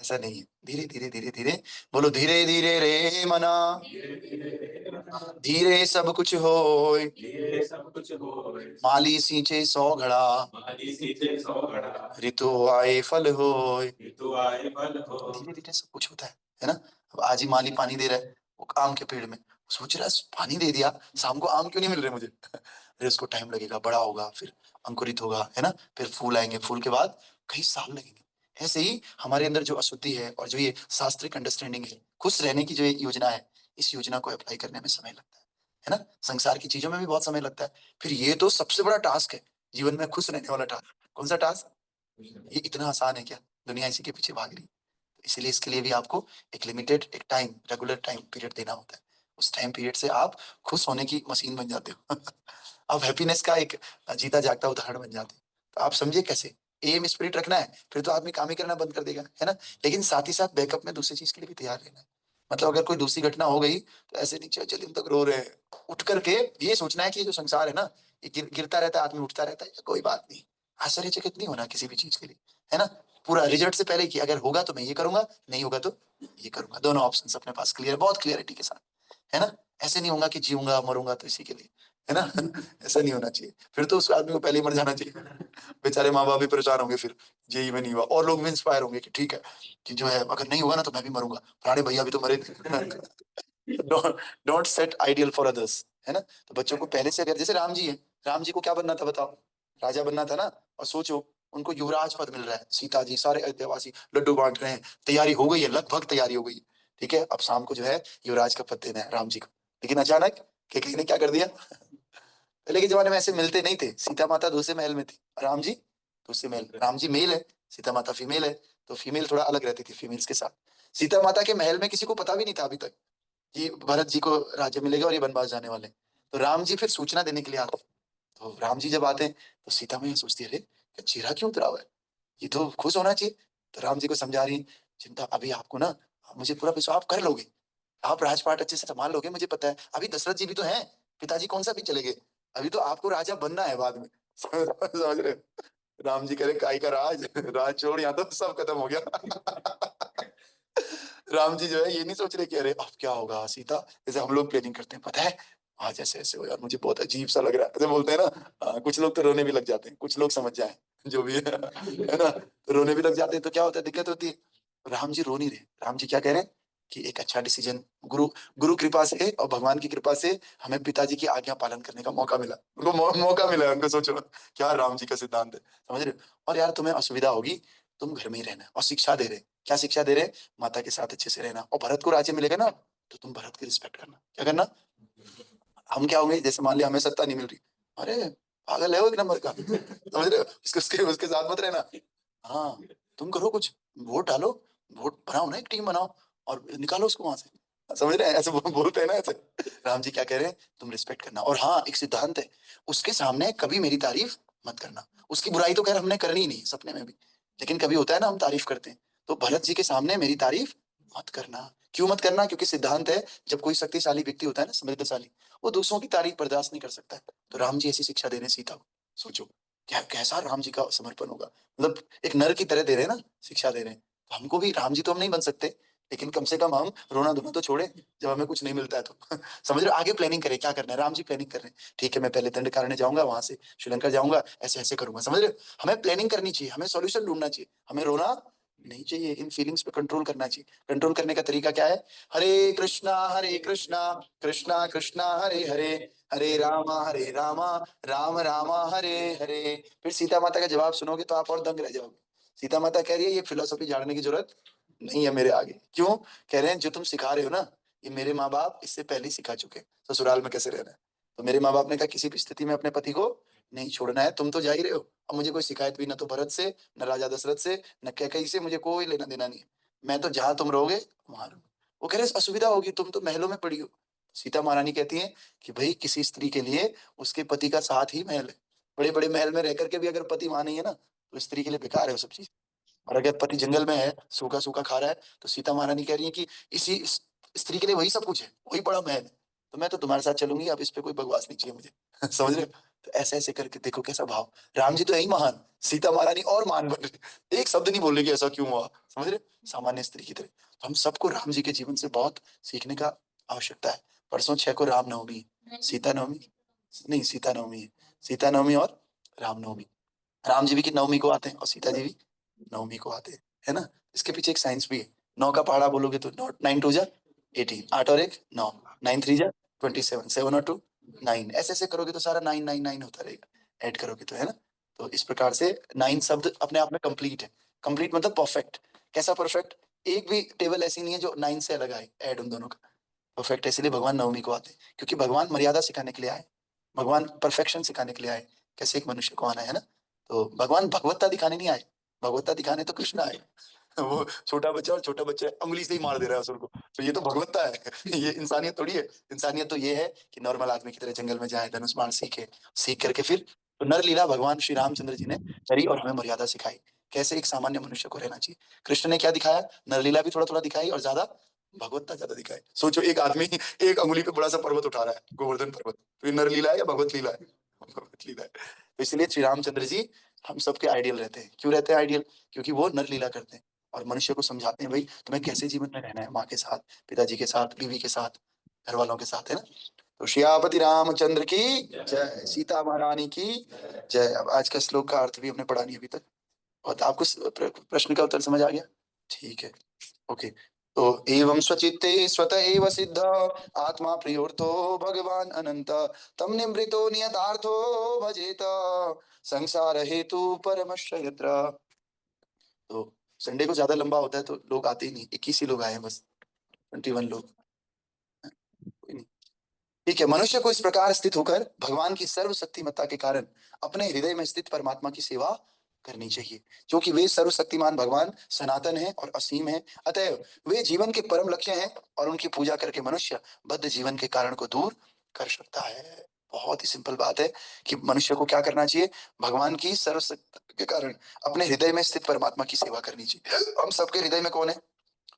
ऐसा नहीं है। धीरे धीरे धीरे धीरे बोलो, धीरे धीरे रे मना, धीरे सब कुछ होय, माली सींचे 100 घड़ा, ऋतु आए फल होय। धीरे धीरे सब कुछ होता है ना। अब आज ही माली पानी दे रहा है वो आम के पेड़ में, सोच रहा है पानी दे दिया, शाम को आम क्यों नहीं मिल रहे मुझे। अरे उसको टाइम लगेगा, बड़ा होगा, फिर अंकुरित होगा, है ना, फिर फूल आएंगे, फूल के बाद कई साल लगेंगे। ऐसे ही हमारे अंदर जो अशुद्धि है और जो ये शास्त्रिक अंडरस्टैंडिंग है, खुश रहने की जो ये योजना है, इस योजना को अप्लाई करने में समय लगता है ना। संसार की चीजों में भी बहुत समय लगता है। फिर ये तो सबसे बड़ा टास्क है जीवन में, खुश रहने वाला टास्क। कौन सा टास्क? ये इतना आसान है क्या? दुनिया इसी के पीछे भाग रही है। इसीलिए इसके लिए भी आपको एक लिमिटेड, एक टाइम, रेगुलर टाइम पीरियड देना होता है। उस टाइम पीरियड से आप खुश होने की मशीन बन जाते हो। आप हैप्पीनेस का एक जीता जागता उदाहरण बन जाते हैं। तो आप समझिए कैसे एम स्पिरिट रखना है, फिर तो आदमी काम ही करना बंद कर देगा, है ना। लेकिन साथ ही साथ बैकअप में दूसरी चीज के लिए भी तैयार रहना है। मतलब अगर कोई दूसरी घटना हो गई तो ऐसे नहीं चल दिन तक रो रहे हैं, उठ करके ये सोचना है कि ये जो संसार है ना, ये गिरता रहता है, आदमी उठता रहता है, कोई बात नहीं। आश्चर्यचकित नहीं होना किसी भी चीज के लिए, है ना। पूरा रिजल्ट से पहले कि अगर होगा तो मैं ये करूंगा, नहीं होगा तो ये करूंगा। दोनों ऑप्शन अपने पास क्लियर, बहुत क्लियरिटी के साथ, है ना। ऐसे नहीं होगा कि जीऊंगा मरूंगा तो इसी के लिए, है ना। ऐसा नहीं होना चाहिए। फिर तो उस आदमी को पहले ही मर जाना चाहिए। बेचारे माँ बाप भी परेशान होंगे, फिर जेई में नहीं हुआ, और लोग भी इंस्पायर होंगे कि ठीक है, कि जो है अगर नहीं होगा ना तो मैं भी मरूंगा, पुराने भैया भी तो मरे थे। Don't set ideal for others, है ना। तो बच्चों को पहले से, अगर जैसे राम जी है, राम जी को क्या बनना था बताओ? राजा बनना था ना। और सोचो उनको युवराज पद मिल रहा है, सीता जी सारे अयोध्यावासी लड्डू बांट रहे हैं, तैयारी हो गई है, लगभग तैयारी हो गई है। ठीक है, अब शाम को जो है युवराज का पद देना है राम जी को। लेकिन अचानक केकई ने क्या कर दिया? पहले के जमाने में ऐसे मिलते नहीं थे। सीता माता दूसरे महल में थी, राम जी दूसरे महल। राम जी मेल है, सीता माता फीमेल है, तो फीमेल थोड़ा अलग रहती थी फीमेल्स के साथ। सीता माता के महल में किसी को पता भी नहीं था अभी तक कि भरत जी को राज्य मिलेगा और ये वनवास जाने वाले हैं। तो राम जी फिर सूचना देने के लिए आते हैं। तो राम जी जब आते हैं तो सीता मैया सोचती है, अरे ये चेहरा क्यों उतरा हुआ है, ये तो खुश होना चाहिए। तो राम जी को समझा रही, चिंता अभी आपको ना, मुझे पूरा विश्वास, आप कर लोगे, आप राजपाट अच्छे से संभाल लोगे, मुझे पता है। अभी दशरथ जी भी तो हैं, पिताजी कौन सा भी चले गए, अभी तो आपको राजा बनना है बाद में। समझ रहे हो? राम जी करे काई का राज, राज छोड़, यहाँ तो सब खत्म हो गया। राम जी जो है ये नहीं सोच रहे कि अरे अब क्या होगा सीता, जैसे हम लोग प्लानिंग करते हैं, पता है आज ऐसे ऐसे हो यार, मुझे बहुत अजीब सा लग रहा है, ऐसे बोलते हैं ना। कुछ लोग तो रोने भी लग जाते हैं, कुछ लोग समझ जाए जो भी है ना, तो रोने भी लग जाते हैं। तो क्या होता है, दिक्कत होती है। राम जी रो नहीं रहे। राम जी क्या कह रहे हैं कि एक अच्छा डिसीजन, गुरु गुरु कृपा से और भगवान की कृपा से हमें पिताजी की आज्ञा पालन करने का मौका मिला। उनको मौका मिला है, उनको सोचो क्या राम जी का सिद्धांत है, समझ रहे हो। और यार तुम्हें असुविधा होगी, तुम घर में ही रहना। और शिक्षा दे रहे, क्या शिक्षा दे रहे? माता के साथ अच्छे से रहना। और भरत को राज्य मिलेगा ना, तो तुम भरत की रिस्पेक्ट करना। क्या करना? हम क्या होंगे, जैसे मान लिया हमें सत्ता नहीं मिल रही, अरे पागल है वो एक नंबर का, समझ रहे हो, उसके उसके साथ मत रहना। हाँ, तुम करो कुछ, वोट डालो, वोट बनाओ ना, एक टीम बनाओ और निकालो उसको वहां से। समझ रहे हैं, ऐसे बोलते हैं ना ऐसे। राम जी क्या कह रहे हैं, तुम रिस्पेक्ट करना। और हाँ, एक सिद्धांत है, उसके सामने कभी मेरी तारीफ मत करना। उसकी बुराई तो खैर हमने करनी ही नहीं सपने में भी, लेकिन कभी होता है ना हम तारीफ करते हैं, तो भरत जी के सामने मेरी तारीफ मत करना। क्यों मत करना? क्योंकि सिद्धांत है, जब कोई शक्तिशाली व्यक्ति होता है ना, समृद्धशाली, वो दूसरों की तारीफ बर्दाश्त नहीं कर सकता है। तो राम जी ऐसी शिक्षा दे रहे हैं सीता को। सोचो क्या, कैसा राम जी का समर्पण होगा। मतलब एक नर की तरह दे रहे हैं ना, शिक्षा दे रहे हैं। तो हमको भी, राम जी तो हम नहीं बन सकते, लेकिन कम से कम हम रोना धोना तो छोड़े जब हमें कुछ नहीं मिलता है तो। समझ रहे हो, आगे प्लानिंग करें क्या करना है। राम जी प्लानिंग कर रहे हैं, ठीक है मैं पहले दंडकारण्य जाऊंगा, वहां से श्रीलंका जाऊंगा, ऐसे ऐसे करूंगा। समझ रहे हो, हमें प्लानिंग करनी चाहिए, हमें सॉल्यूशन ढूंढना चाहिए, हमें रोना नहीं चाहिए, इन फीलिंग्स पे कंट्रोल करना चाहिए। कंट्रोल करने का तरीका क्या है? हरे कृष्णा कृष्णा कृष्णा हरे हरे, हरे रामा राम रामा हरे हरे। फिर सीता माता का जवाब सुनोगे तो आप और दंग रह जाओगे। सीता माता कह रही है ये फिलोसफी झाड़ने की जरूरत नहीं है मेरे आगे। क्यों? कह रहे हैं जो तुम सिखा रहे हो ना, ये मेरे माँ बाप इससे पहले ही सिखा चुके हैं ससुराल में कैसे रहना है। तो मेरे माँ बाप ने कहा किसी भी स्थिति में अपने पति को नहीं छोड़ना है। तुम तो जा ही रहे हो, अब मुझे कोई शिकायत भी ना तो भरत से, न राजा दशरथ से, न कैकई से, मुझे कोई लेना देना नहीं है। मैं तो जहां तुम रहोगे वहां रहूंगा। वो कह रहे असुविधा होगी, तुम तो महलों में पड़ी हो। सीता महारानी कहती है कि भाई किसी स्त्री के लिए उसके पति का साथ ही महल है। बड़े बड़े महल में रह करके भी अगर पति वहां नहीं है ना, तो स्त्री के लिए बेकार है वो सब चीज। और अगर पति जंगल में है, सूखा सूखा खा रहा है, तो सीता महारानी कह रही है कि स्त्री के लिए वही सब कुछ है, वही बड़ा महल है। तो मैं तो तुम्हारे साथ चलूंगी, अब इस पे कोई बकवास नहीं चाहिए मुझे। समझ रहे हो? तो ऐसे ऐसे करके देखो कैसा भाव। राम जी तो यही महान, सीता महारानी और महान बन रही, एक शब्द नहीं बोल रही कि ऐसा क्यों हुआ। समझ रहे हो? सामान्य स्त्री की तरह। तो हम सबको राम जी के जीवन से बहुत सीखने का आवश्यकता है। परसों 6 को रामनवमी है, सीता नवमी नहीं, सीता नवमी है। सीता नवमी और रामनवमी। राम जी भी की नवमी को आते हैं और सीता जी भी नवमी को आते हैं, है ना? इसके पीछे एक साइंस भी है। 9 का पहाड़ा बोलोगे तो 9 2 जा 18, 8 और 1 9, 9 3 जा 27, 7 और 2 9। ऐसे ऐसे करोगे तो सारा 9 होता रहेगा, ऐड करोगे तो, है ना? तो इस प्रकार से 9 शब्द अपने आप में कंप्लीट है। कंप्लीट मतलब परफेक्ट। कैसा परफेक्ट? एक भी टेबल ऐसी नहीं है जो 9 से अलग आए, ऐड उन दोनों का। परफेक्ट है, इसलिए भगवान नवमी को आते हैं, क्योंकि भगवान मर्यादा सिखाने के लिए आए। भगवान परफेक्शन सिखाने के लिए आए, कैसे एक मनुष्य को आना है ना। तो भगवान भगवत्ता दिखाने नहीं आए, भगवत्ता दिखाने तो कृष्ण आए। वो छोटा बच्चा, और छोटा बच्चा उंगली से ही मार दे रहा है असुर को, तो ये तो भगवत्ता है। ये इंसानियत थोड़ी है। इंसानियत तो ये है कि नॉर्मल आदमी की तरह जंगल में जाए, धनुष बाण सीखे, सीख करके फिर तो नर लीला भगवान श्री रामचंद्र जी ने करी और हमें मर्यादा सिखाई, कैसे एक सामान्य मनुष्य को रहना चाहिए। कृष्ण ने क्या दिखाया? नर लीला भी थोड़ा थोड़ा दिखाई और ज्यादा भगवत्ता ज्यादा दिखाई। सोचो, एक आदमी एक अंगुली पे बड़ा सा पर्वत उठा रहा है, गोवर्धन पर्वत, तो ये नर लीला है या भगवत लीला है? भगवत लीला है। तो इसलिए श्री रामचंद्र जी हम सबके आइडियल रहते हैं। क्यों रहते हैं आइडियल? क्योंकि वो नर लीला करते हैं और मनुष्य को समझाते हैं भाई तुम्हें कैसे जीवन में रहना है, माँ के साथ, पिताजी के साथ, बीवी के साथ, घर वालों के साथ, है ना? तो श्यापति रामचंद्र की जय, सीता महारानी की जय। अब आज का श्लोक का अर्थ भी हमने पढ़ा नहीं अभी तक, और आपको प्रश्न का उत्तर समझ आ गया? ठीक है, ओके। तो एवं स्वचित्ते स्वत एव सिद्ध आत्मा प्रियोर्तो भगवान अनंत तम निमृतो नियतार्थो भजेत संसार हेतु परमश्च यत्र। तो संडे को ज्यादा लंबा होता है तो लोग आते ही नहीं, 21 ही लोग आए हैं बस, 21 लोग, कोई नहीं। ठीक है, मनुष्य को इस प्रकार स्थित होकर भगवान की सर्वशक्तिमत्ता के कारण अपने हृदय में स्थित परमात्मा की सेवा करनी चाहिए, क्योंकि वे सर्वशक्तिमान भगवान सनातन है और असीम है। अतएव वे जीवन के परम लक्ष्य हैं और उनकी पूजा करके मनुष्य बद्ध जीवन के कारण को दूर कर सकता है। बहुत ही सिंपल बात है कि मनुष्य को क्या करना चाहिए? भगवान की सर्वशक्ति के कारण अपने हृदय में स्थित परमात्मा की सेवा करनी चाहिए। हम सबके हृदय में कौन है?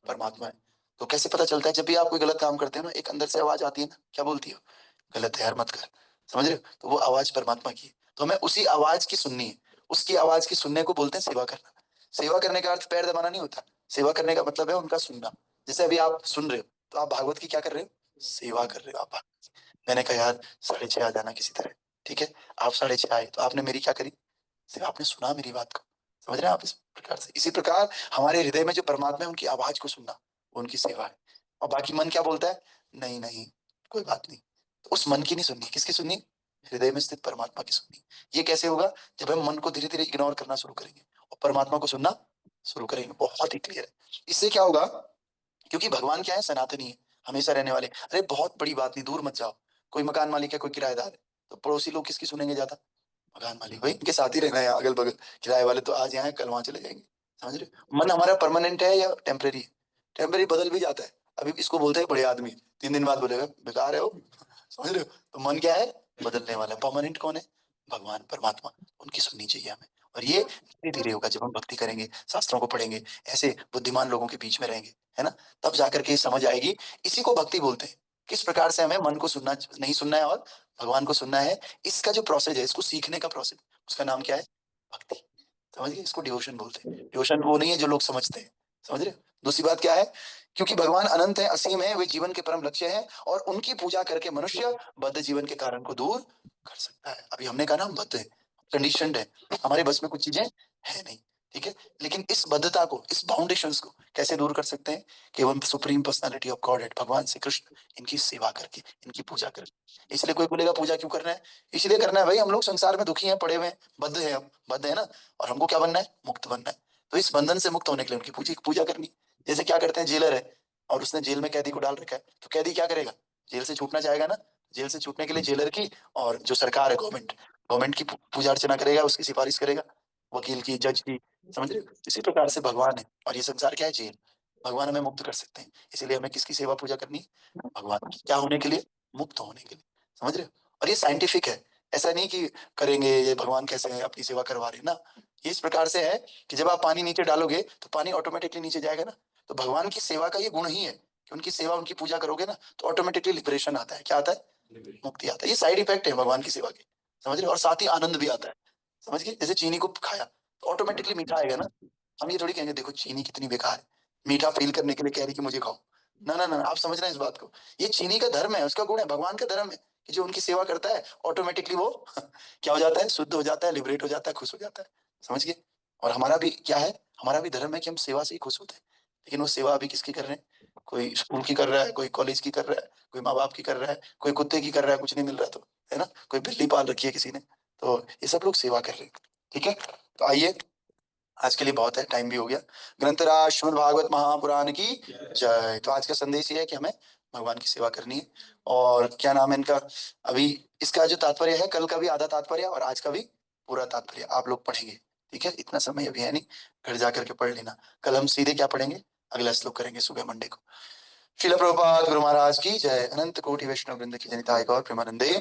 परमात्मा है। तो कैसे पता चलता है? जब भी आप कोई गलत काम करते हो ना, एक अंदर से आवाज आती है ना, क्या बोलती हो? गलत है यार, मत कर। समझ रहे हो? तो वो आवाज परमात्मा की है, तो हमें उसी आवाज की सुननी है। उसकी आवाज की सुनने को बोलते हैं सेवा करना। सेवा करने का अर्थ पैर दबाना नहीं होता। सेवा करने का मतलब है उनका सुनना। जैसे अभी आप सुन रहे हो, तो आप भागवत की क्या कर रहे हो? सेवा कर रहे हो आप। मैंने कहा यार 6:30 आ जाना किसी तरह, ठीक है? आप 6:30 आए, तो आपने मेरी क्या करी? सिर्फ आपने सुना मेरी बात को। समझ रहे हैं आप? इस प्रकार से, इसी प्रकार हमारे हृदय में जो परमात्मा है उनकी आवाज को सुनना, वो उनकी सेवा है। और बाकी मन क्या बोलता है? नहीं नहीं, कोई बात नहीं। तो उस मन की नहीं सुननी, किसकी सुननी? हृदय में स्थित परमात्मा की सुननी। ये कैसे होगा? जब हम मन को धीरे धीरे इग्नोर करना शुरू करेंगे और परमात्मा को सुनना शुरू करेंगे। बहुत ही क्लियर है। इससे क्या होगा? क्योंकि भगवान क्या है? सनातनी है, हमेशा रहने वाले। अरे बहुत बड़ी बात नहीं, दूर मत जाओ। कोई मकान मालिक है, कोई किराएदार है, तो पड़ोसी लोग किसकी सुनेंगे ज्यादा? मकान मालिक। भाई इनके साथ ही रहना है, अगल बगल। किराए वाले तो आज यहाँ है, कल वहां चले जाएंगे। समझ रहे हो? मन हमारा परमानेंट है या टेम्परेरी है? टेम्परेरी बदल भी जाता है। अभी इसको बोलते हैं बड़े आदमी, 3 दिन बाद बोलेगा बेकार है वो। समझ रहे हो? तो मन क्या है? बदलने वाला। परमानेंट कौन है? भगवान, परमात्मा। उनकी सुननी चाहिए हमें। और ये धीरे धीरे होगा जब हम भक्ति करेंगे, शास्त्रों को पढ़ेंगे, ऐसे बुद्धिमान लोगों के बीच में रहेंगे, है ना? तब जाकर के समझ आएगी। इसी को भक्ति बोलते हैं। किस प्रकार से हमें मन को सुनना, नहीं सुनना है, और भगवान को सुनना है। इसका जो प्रोसेस है, इसको सीखने का प्रोसेस, उसका नाम क्या है? भक्ति। समझ गए? इसको डिवोशन बोलते हैं। डिवोशन वो नहीं है जो लोग समझते हैं। समझ रहे हो? दूसरी बात क्या है? क्योंकि भगवान अनंत है, असीम है, वे जीवन के परम लक्ष्य है और उनकी पूजा करके मनुष्य बद्ध जीवन के कारण को दूर कर सकता है। अभी हमने कहा ना हम बद्ध है, कंडीशनड है, हमारे बस में कुछ चीजें है नहीं, ठीक है? लेकिन इस बद्धता को, इस बाउंडेशंस को कैसे दूर कर सकते हैं? केवल supreme personality of godhead भगवान श्री कृष्ण, इनकी सेवा करके, इनकी पूजा करके। इसलिए कोई बोलेगा पूजा क्यों करना है? इसलिए करना है भाई, हम लोग संसार में दुखी हैं, पड़े हुए हैं, बद्ध है, हम बद्ध है ना, और हमको क्या बनना है? मुक्त बनना है। तो इस बंधन से मुक्त होने के लिए उनकी पूजा पूजा करनी। जैसे क्या करते हैं, जेलर है और उसने जेल में कैदी को डाल रखा है, तो कैदी क्या करेगा? जेल से छूटना चाहेगा ना। जेल से छूटने के लिए जेलर की और जो सरकार है, गवर्नमेंट, गवर्नमेंट की पूजा अर्चना करेगा, उसकी सिफारिश करेगा, वकील की, जज की। समझ रहे हो? इसी प्रकार से भगवान है और ये संसार क्या है? जेल। भगवान हमें मुक्त कर सकते हैं। इसीलिए हमें किसकी सेवा पूजा करनी है? भगवान की। क्या होने के लिए? मुक्त होने के लिए। समझ रहे हो? और ये साइंटिफिक है। ऐसा नहीं कि करेंगे ये भगवान कैसे अपनी सेवा करवा रहे हैं ना। ये इस प्रकार से है कि जब आप पानी नीचे डालोगे तो पानी ऑटोमेटिकली नीचे जाएगा ना। तो भगवान की सेवा का ये गुण ही है कि उनकी सेवा, उनकी पूजा करोगे ना तो ऑटोमेटिकली लिबरेशन आता है। क्या आता है? मुक्ति आता है। ये साइड इफेक्ट है भगवान की सेवा के। समझ रहे हो? और साथ ही आनंद भी आता है। समझ गए? जैसे चीनी को खाया तो ऑटोमेटिकली मीठा आएगा ना। हम ये थोड़ी कहेंगे देखो चीनी कितनी बेकार है, मीठा फील करने के लिए कह रही कि मुझे खाओ। ना ना ना, आप समझ रहे हैं इस बात को? ये चीनी का धर्म है, उसका गुण है, भगवान का धर्म है कि जो उनकी सेवा करता है ऑटोमेटिकली वो क्या हो जाता है? शुद्ध हो जाता है, लिबरेट हो जाता है, खुश हो जाता है। समझ गए? और हमारा भी क्या है? हमारा भी धर्म है कि हम सेवा से ही खुश होते हैं। लेकिन वो सेवा अभी किसकी कर रहे हैं? कोई स्कूल की कर रहा है, कोई कॉलेज की कर रहा है, कोई माँ बाप की कर रहा है, कोई कुत्ते की कर रहा है, कुछ नहीं मिल रहा तो, है ना? कोई बिल्ली पाल रखी है किसी ने। तो ये सब लोग सेवा कर रहे हैं। ठीक है, तो आइए, आज के लिए बहुत है, टाइम भी हो गया। ग्रंथराज श्रीमद् भागवत महापुराण की जय। तो आज का संदेश ये है कि हमें भगवान की सेवा करनी है। और क्या नाम है इनका? अभी इसका जो तात्पर्य है, कल का भी आधा तात्पर्य और आज का भी पूरा तात्पर्य आप लोग पढ़ेंगे। ठीक है, इतना समय अभी है नहीं, घर जा करके पढ़ लेना। कल हम सीधे क्या पढ़ेंगे? अगला श्लोक करेंगे सुबह मंडे को। श्रील प्रभुपाद गुरु महाराज की जय। अनंत कोटि वैष्णव वृंद की जनिताय गौर प्रेमानंदे।